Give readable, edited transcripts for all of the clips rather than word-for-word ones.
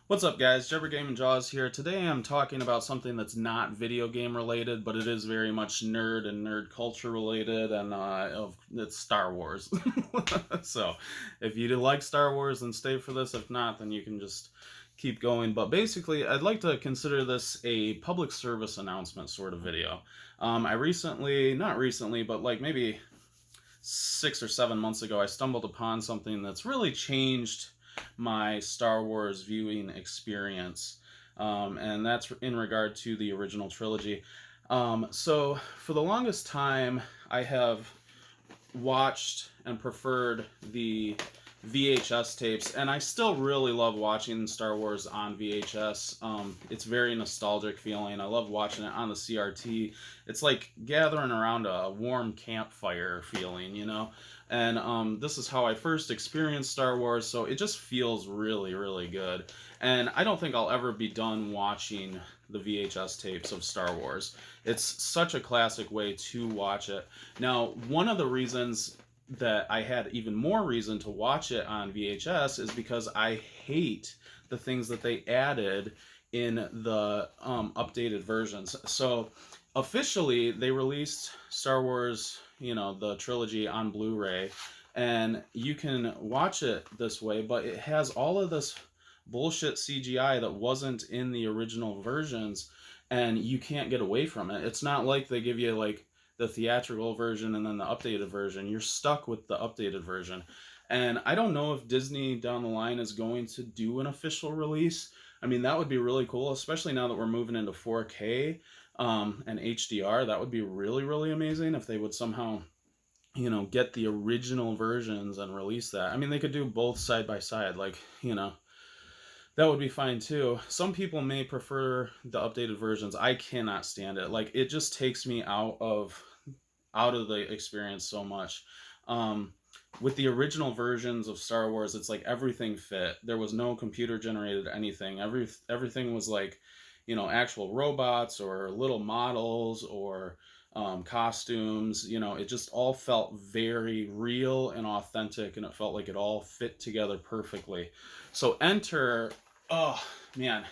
What's up, guys? Jebber Game and Jaws here. Today I'm talking about something that's not video game related, but it is very much nerd and nerd culture related, and it's Star Wars. So, if you like Star Wars, then stay for this. If not, then you can just keep going. But basically, I'd like to consider this a public service announcement sort of video. I recently, not recently, but like maybe 6 or 7 months ago, I stumbled upon something that's really changed my Star Wars viewing experience, and that's in regard to the original trilogy. So, for the longest time, I have watched and preferred the VHS tapes, and I still really love watching Star Wars on VHS. It's very nostalgic feeling. I love watching it on the CRT. It's like gathering around a warm campfire feeling, you know? And this is how I first experienced Star Wars, so it just feels really, really good. And I don't think I'll ever be done watching the VHS tapes of Star Wars. It's such a classic way to watch it. Now, one of the reasons that I had even more reason to watch it on VHS is because I hate the things that they added in the updated versions. So officially, they released Star Wars, the trilogy on Blu-ray, and you can watch it this way, but it has all of this bullshit CGI that wasn't in the original versions, and you can't get away from it. It's not like they give you like the theatrical version and then the updated version. You're stuck with the updated version. And I don't know if Disney down the line is going to do an official release. I mean, that would be really cool, especially now that we're moving into 4K and HDR. That would be really, really amazing if they would somehow, get the original versions and release that. I mean, they could do both side by side, like, that would be fine too. Some people may prefer the updated versions. I cannot stand it. Like, it just takes me out of the experience so much. With the original versions of Star Wars, it's like everything fit. There was no computer generated anything. Everything was like, actual robots or little models or costumes. It just all felt very real and authentic, and it felt like it all fit together perfectly. So enter, oh man,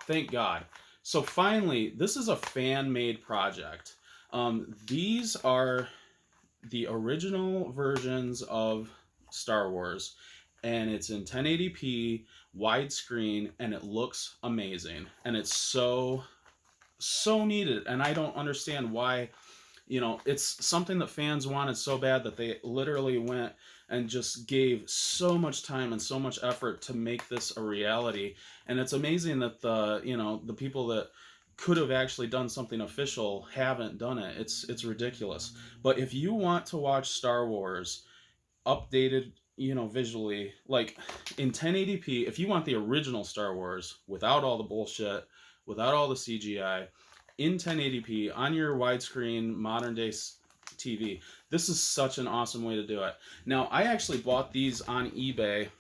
thank God. So finally, this is a fan-made project. These are the original versions of Star Wars, and it's in 1080p widescreen, and it looks amazing, and it's so needed. And I don't understand why. It's something that fans wanted so bad that they literally went and just gave so much time and so much effort to make this a reality. And it's amazing that the people that could have actually done something official haven't done it. It's ridiculous. But if you want to watch Star Wars updated, visually, like in 1080p, if you want the original Star Wars without all the bullshit, without all the CGI, in 1080p on your widescreen modern day TV, this is such an awesome way to do it. Now, I actually bought these on eBay. It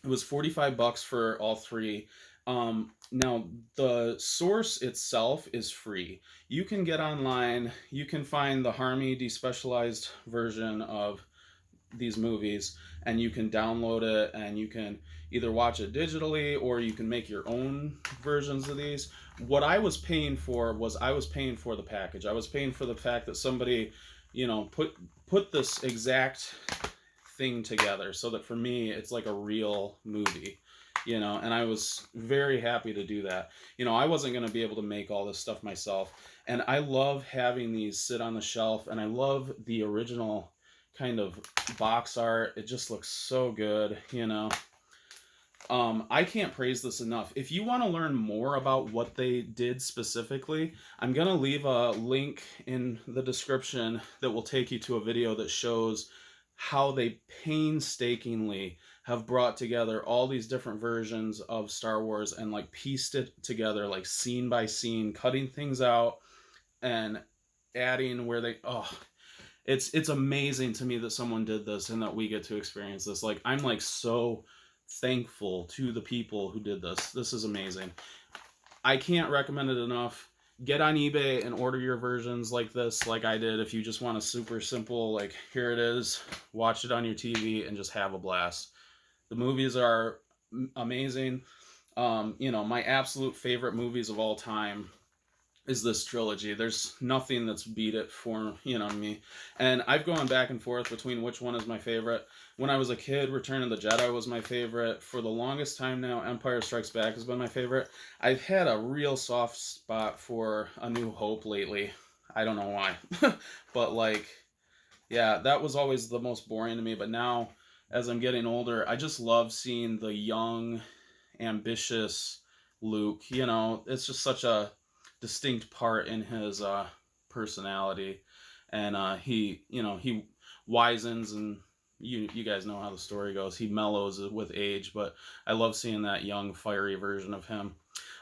was $45 for all three. Now, the source itself is free. You can get online, you can find the Harmy's Despecialized version of these movies, and you can download it, and you can either watch it digitally or you can make your own versions of these. What I was paying for was I was paying for the package. I was paying for the fact that somebody, put this exact thing together so that for me it's like a real movie. And I was very happy to do that. I wasn't going to be able to make all this stuff myself, and I love having these sit on the shelf, and I love the original kind of box art. It just looks so good. I can't praise this enough. If you want to learn more about what they did specifically, I'm going to leave a link in the description that will take you to a video that shows how they painstakingly have brought together all these different versions of Star Wars and like pieced it together like scene by scene, cutting things out and adding where they it's amazing to me that someone did this and that we get to experience this. Like, I'm like so thankful to the people who did this. This is amazing. I can't recommend it enough. Get on eBay and order your versions like this, like I did. If you just want a super simple, like, here it is, watch it on your TV and just have a blast. The movies are amazing. My absolute favorite movies of all time is this trilogy. There's nothing that's beat it for, me. And I've gone back and forth between which one is my favorite. When I was a kid, Return of the Jedi was my favorite. For the longest time now, Empire Strikes Back has been my favorite. I've had a real soft spot for A New Hope lately. I don't know why. But yeah, that was always the most boring to me, but now as I'm getting older, I just love seeing the young, ambitious Luke. It's just such a distinct part in his personality, and he wisens, and you guys know how the story goes. He mellows with age, but I love seeing that young, fiery version of him.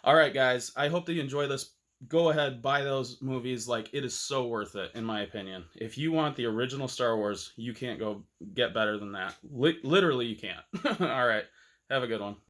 All right, guys, I hope that you enjoy this. Go ahead, buy those movies. It is so worth it, in my opinion. If you want the original Star Wars, you can't go get better than that. Literally, you can't. All right, have a good one.